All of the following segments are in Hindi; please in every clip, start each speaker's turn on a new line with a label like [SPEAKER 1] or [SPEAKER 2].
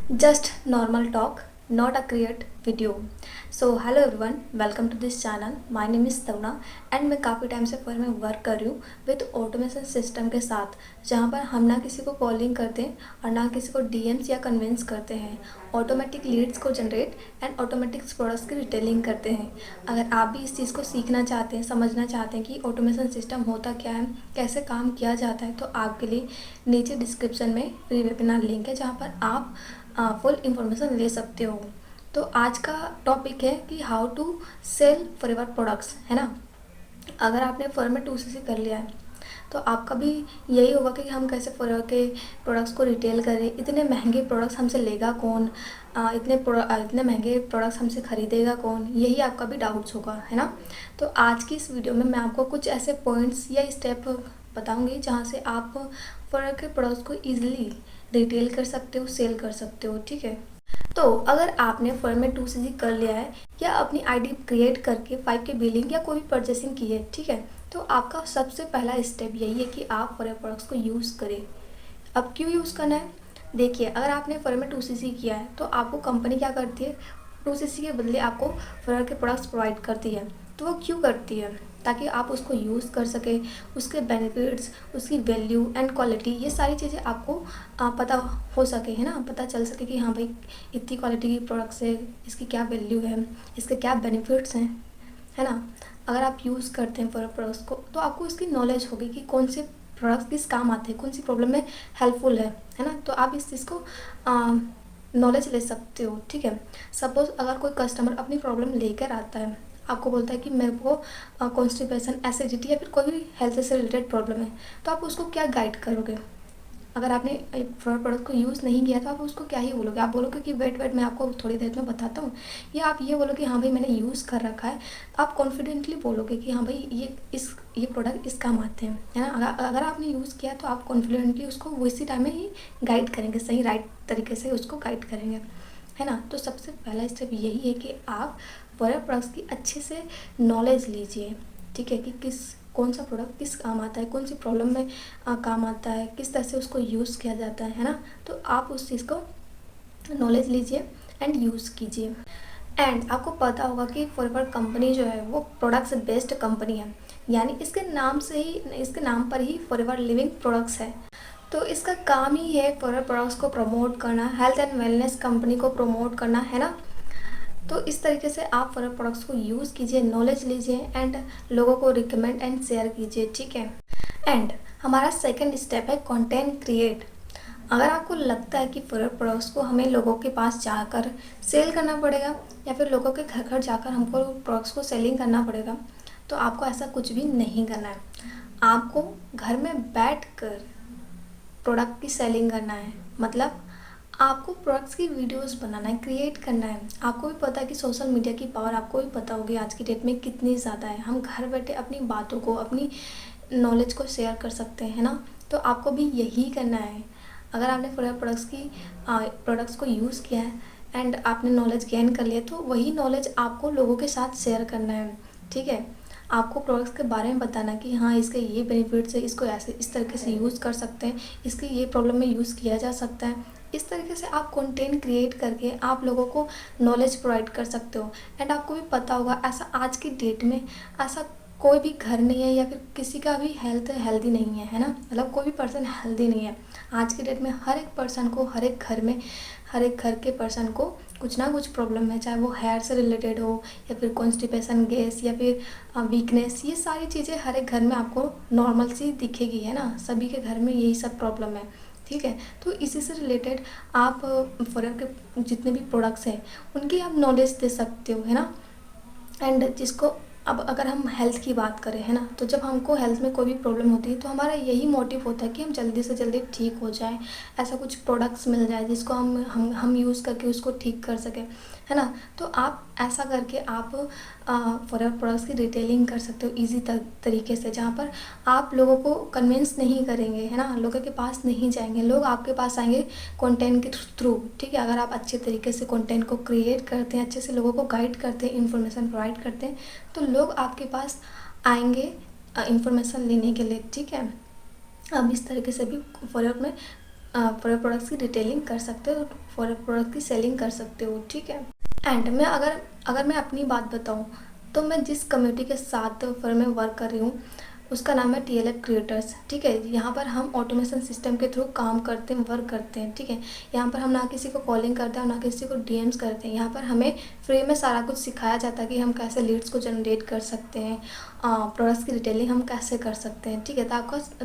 [SPEAKER 1] Just normal talk, not a create video. So hello everyone, welcome to this channel. My name is Taruna and मैं काफ़ी टाइम से फर्म में वर्क कर रही हूँ विद ऑटोमेशन सिस्टम के साथ, जहाँ पर हम ना किसी को कॉलिंग करते हैं और ना किसी को डीएम्स या कन्विंस करते हैं, ऑटोमेटिक लीड्स को जनरेट एंड ऑटोमेटिक प्रोडक्ट्स की रिटेलिंग करते हैं। अगर आप भी इस चीज़ को सीखना चाहते हैं, समझना चाहते हैं कि ऑटोमेशन सिस्टम होता क्या है, कैसे काम किया जाता है, तो आपके लिए नीचे डिस्क्रिप्शन में फ्री वेबिनार लिंक है जहाँ पर आप फुल इंफॉर्मेशन ले सकते हो। तो आज का टॉपिक है कि how to sell forever products, है ना। अगर आपने फॉरएवर में 2CC कर लिया है तो आपका भी यही होगा कि हम कैसे फॉरएवर के प्रोडक्ट्स को रिटेल करें। इतने महंगे प्रोडक्ट्स हमसे लेगा कौन, इतने महंगे प्रोडक्ट्स हमसे ख़रीदेगा कौन, यही आपका भी डाउट्स होगा, है ना। तो आज की इस वीडियो में मैं आपको कुछ ऐसे पॉइंट्स या स्टेप बताऊंगी जहाँ से आप फॉरएवर के प्रोडक्ट्स को ईजिली रिटेल कर सकते हो, सेल कर सकते हो, ठीक है। तो अगर आपने फर्म में 2CC कर लिया है या अपनी आईडी क्रिएट करके 5K बिलिंग या कोई भी परचेसिंग की है, ठीक है, तो आपका सबसे पहला स्टेप यही है कि आप फॉरएवर प्रोडक्ट्स को यूज़ करें। अब क्यों यूज़ करना है, देखिए, अगर आपने फॉरएवर में 2CC किया है तो आपको कंपनी क्या करती है, 2CC के बदले आपको फॉरएवर के प्रोडक्ट्स प्रोवाइड करती है। तो वो क्यों करती है, ताकि आप उसको यूज़ कर सकें, उसके बेनिफिट्स, उसकी वैल्यू एंड क्वालिटी, ये सारी चीज़ें आपको पता हो सके, है ना। पता चल सके कि हाँ भाई, इतनी क्वालिटी की प्रोडक्ट्स है, इसकी क्या वैल्यू है, इसके क्या बेनिफिट्स हैं, है ना। अगर आप यूज़ करते हैं फॉर प्रोडक्ट्स को तो आपको इसकी नॉलेज होगी कि कौन से प्रोडक्ट्स किस काम आते हैं, कौन सी प्रॉब्लम में हेल्पफुल है ना। तो आप इस चीज़ को नॉलेज ले सकते हो, ठीक है। सपोज़ अगर कोई कस्टमर अपनी प्रॉब्लम लेकर आता है, आपको बोलता है कि मेरे को कॉन्स्टिपेशन, एसिडिटी या फिर कोई भी हेल्थ से रिलेटेड प्रॉब्लम है, तो आप उसको क्या गाइड करोगे। अगर आपने एक प्रोडक्ट को यूज़ नहीं किया तो आप उसको क्या ही बोलोगे, आप बोलोगे कि वेट मैं आपको थोड़ी देर में बताता हूँ, या आप ये बोलोगे हाँ भाई मैंने यूज़ कर रखा है। आप कॉन्फिडेंटली बोलोगे कि हाँ भाई ये प्रोडक्ट इस काम आते हैं, है ना। अगर आपने यूज़ किया तो आप कॉन्फिडेंटली उसको उसी टाइम में ही गाइड करेंगे, सही राइट तरीके से उसको गाइड करेंगे, है ना। तो सबसे पहला स्टेप यही है कि आप फॉरएवर प्रोडक्ट्स की अच्छे से नॉलेज लीजिए, ठीक है, कि कौन सा प्रोडक्ट किस काम आता है, कौन सी प्रॉब्लम में काम आता है, किस तरह से उसको यूज़ किया जाता है ना। तो आप उस चीज़ को नॉलेज लीजिए एंड यूज़ कीजिए। एंड आपको पता होगा कि फॉरएवर कंपनी जो है वो प्रोडक्ट्स बेस्ड कंपनी है, यानी इसके नाम पर ही फॉरएवर लिविंग प्रोडक्ट्स है। तो इसका काम ही है फॉरएवर प्रोडक्ट्स को प्रमोट करना, हेल्थ एंड वेलनेस कंपनी को प्रमोट करना, है ना। तो इस तरीके से आप फॉरएवर प्रोडक्ट्स को यूज़ कीजिए, नॉलेज लीजिए एंड लोगों को रिकमेंड एंड शेयर कीजिए, ठीक है। एंड हमारा सेकंड स्टेप है कंटेंट क्रिएट। अगर आपको लगता है कि फॉरएवर प्रोडक्ट्स को हमें लोगों के पास जाकर सेल करना पड़ेगा या फिर लोगों के घर घर जाकर हमको प्रोडक्ट्स को सेलिंग करना पड़ेगा, तो आपको ऐसा कुछ भी नहीं करना है। आपको घर में बैठकर प्रोडक्ट की सेलिंग करना है। मतलब आपको प्रोडक्ट्स की वीडियोस बनाना है, क्रिएट करना है। आपको भी पता है कि सोशल मीडिया की पावर आपको भी पता होगी आज की डेट में कितनी ज़्यादा है। हम घर बैठे अपनी बातों को, अपनी नॉलेज को शेयर कर सकते हैं ना। तो आपको भी यही करना है। अगर आपने फॉरएवर प्रोडक्ट्स को यूज़ किया है एंड आपने नॉलेज गेन कर लिया, तो वही नॉलेज आपको लोगों के साथ शेयर करना है, ठीक है। आपको प्रोडक्ट्स के बारे में बताना कि हाँ इसके ये बेनिफिट्स है, इसको ऐसे इस तरीके से यूज़ कर सकते हैं, इसके ये प्रॉब्लम में यूज़ किया जा सकता है। इस तरीके से आप कंटेंट क्रिएट करके आप लोगों को नॉलेज प्रोवाइड कर सकते हो। एंड आपको भी पता होगा ऐसा आज की डेट में ऐसा कोई भी घर नहीं है या फिर किसी का भी हेल्थ हेल्दी नहीं है ना। मतलब कोई भी पर्सन हेल्दी नहीं है आज की डेट में। हर एक पर्सन को, हर एक घर के पर्सन को कुछ ना कुछ प्रॉब्लम है, चाहे वो हेयर से रिलेटेड हो या फिर कॉन्स्टिपेशन, गैस या फिर वीकनेस। ये सारी चीज़ें हर एक घर में आपको नॉर्मल सी दिखेगी, है ना। सभी के घर में यही सब प्रॉब्लम है, ठीक है। तो इसी से रिलेटेड आप फॉरएवर के जितने भी प्रोडक्ट्स हैं उनकी आप नॉलेज दे सकते हो, है ना। एंड जिसको अब अगर हम हेल्थ की बात करें, है ना, तो जब हमको हेल्थ में कोई भी प्रॉब्लम होती है तो हमारा यही मोटिव होता है कि हम जल्दी से जल्दी ठीक हो जाए, ऐसा कुछ प्रोडक्ट्स मिल जाए जिसको हम यूज़ करके उसको ठीक कर सकें, है ना। तो आप ऐसा करके आप फॉरएवर प्रोडक्ट्स की रिटेलिंग कर सकते हो ईजी तरीके से, जहाँ पर आप लोगों को कन्विंस नहीं करेंगे, है ना। लोगों के पास नहीं जाएंगे, लोग आपके पास आएंगे कंटेंट के थ्रू, ठीक है। अगर आप अच्छे तरीके से कंटेंट को क्रिएट करते हैं, अच्छे से लोगों को गाइड करते हैं, इन्फॉर्मेशन प्रोवाइड करते हैं, तो लोग आपके पास आएंगे इन्फॉर्मेशन लेने के लिए, ठीक है। अब इस तरीके से भी फॉरएवर में फॉर प्रोडक्ट्स की डिटेलिंग कर सकते हो, फॉर प्रोडक्ट की सेलिंग कर सकते हो, ठीक है। एंड मैं अगर मैं अपनी बात बताऊँ तो मैं जिस कम्युनिटी के साथ फर्म में वर्क कर रही हूँ उसका नाम है TLF क्रिएटर्स, ठीक है। यहाँ पर हम ऑटोमेशन सिस्टम के थ्रू काम करते हैं, वर्क करते हैं, ठीक है। यहाँ पर हम ना किसी को कॉलिंग करते हैं और ना किसी को DMs करते हैं। यहाँ पर हमें फ्री में सारा कुछ सिखाया जाता है कि हम कैसे लीड्स को जनरेट कर सकते हैं, प्रोडक्ट्स की डिटेलिंग हम कैसे कर सकते हैं, ठीक है।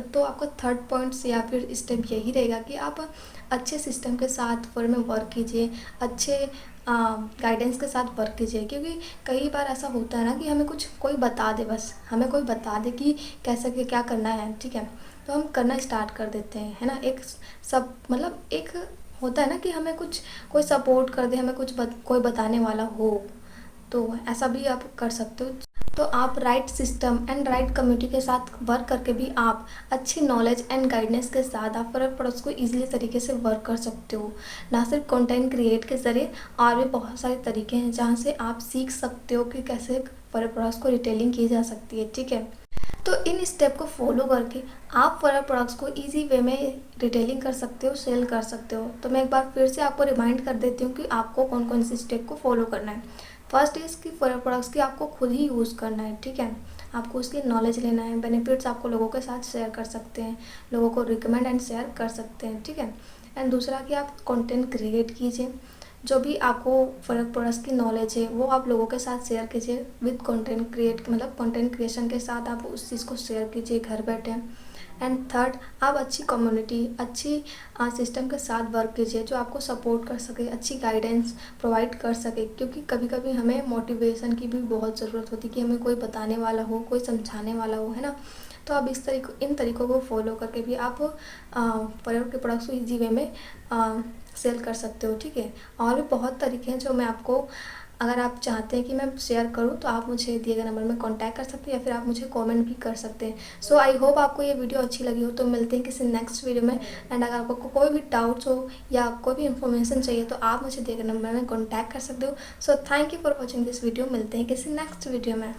[SPEAKER 1] तो आपका थर्ड पॉइंट्स या फिर स्टेप यही रहेगा कि आप अच्छे सिस्टम के साथ फर्म में वर्क कीजिए, अच्छे गाइडेंस के साथ वर्क कीजिए। क्योंकि कई बार ऐसा होता है ना कि हमें कोई बता दे, बस हमें कोई बता दे कि कैसे क्या करना है, ठीक है, तो हम करना स्टार्ट कर देते हैं, है ना। एक सब मतलब एक होता है ना कि हमें कोई सपोर्ट कर दे, हमें कोई बताने वाला हो, तो ऐसा भी आप कर सकते हो। तो आप right system and right community के साथ वर्क करके भी आप अच्छी नॉलेज एंड गाइडेंस के साथ आप प्रोडक्ट्स को ईजिली तरीके से वर्क कर सकते हो। ना सिर्फ कंटेंट क्रिएट के ज़रिए, और भी बहुत सारे तरीके हैं जहाँ से आप सीख सकते हो कि कैसे प्रोडक्ट्स को रिटेलिंग की जा सकती है, ठीक है। तो इन स्टेप को फॉलो करके आप प्रोडक्ट्स को इजी वे में रिटेलिंग कर सकते हो, सेल कर सकते हो। तो मैं एक बार फिर से आपको रिमाइंड कर देती हूँ कि आपको कौन कौन से स्टेप को फॉलो करना है। फर्स्ट इज़ कि प्रोडक्ट्स की आपको खुद ही यूज़ करना है, ठीक है। आपको उसकी नॉलेज लेना है, बेनिफिट्स आपको लोगों के साथ शेयर कर सकते हैं, लोगों को रिकमेंड एंड शेयर कर सकते हैं, ठीक है। एंड दूसरा कि आप कंटेंट क्रिएट कीजिए, जो भी आपको प्रोडक्ट्स की नॉलेज है वो आप लोगों के साथ शेयर कीजिए विद कंटेंट क्रिएट, मतलब कंटेंट क्रिएशन के साथ आप उस चीज़ को शेयर कीजिए घर बैठे। एंड थर्ड, आप अच्छी कम्युनिटी, अच्छी सिस्टम के साथ वर्क कीजिए जो आपको सपोर्ट कर सके, अच्छी गाइडेंस प्रोवाइड कर सके। क्योंकि कभी कभी हमें मोटिवेशन की भी बहुत ज़रूरत होती है कि हमें कोई बताने वाला हो, कोई समझाने वाला हो, है ना। तो आप इन तरीक़ों को फॉलो करके भी आप प्रोडक्ट्स को ईजी वे में सेल कर सकते हो, ठीक है। और भी बहुत तरीके हैं जो मैं आपको, अगर आप चाहते हैं कि मैं शेयर करूं तो आप मुझे दिए गए नंबर में कांटेक्ट कर सकते हैं या फिर आप मुझे कमेंट भी कर सकते हैं। सो आई होप आपको ये वीडियो अच्छी लगी हो। तो मिलते हैं किसी नेक्स्ट वीडियो में। एंड अगर आपको कोई भी डाउट्स हो या कोई भी इन्फॉर्मेशन चाहिए तो आप मुझे दिए गए नंबर में कांटेक्ट कर सकते हो। So thank you for watching this video. मिलते हैं किसी नेक्स्ट वीडियो में।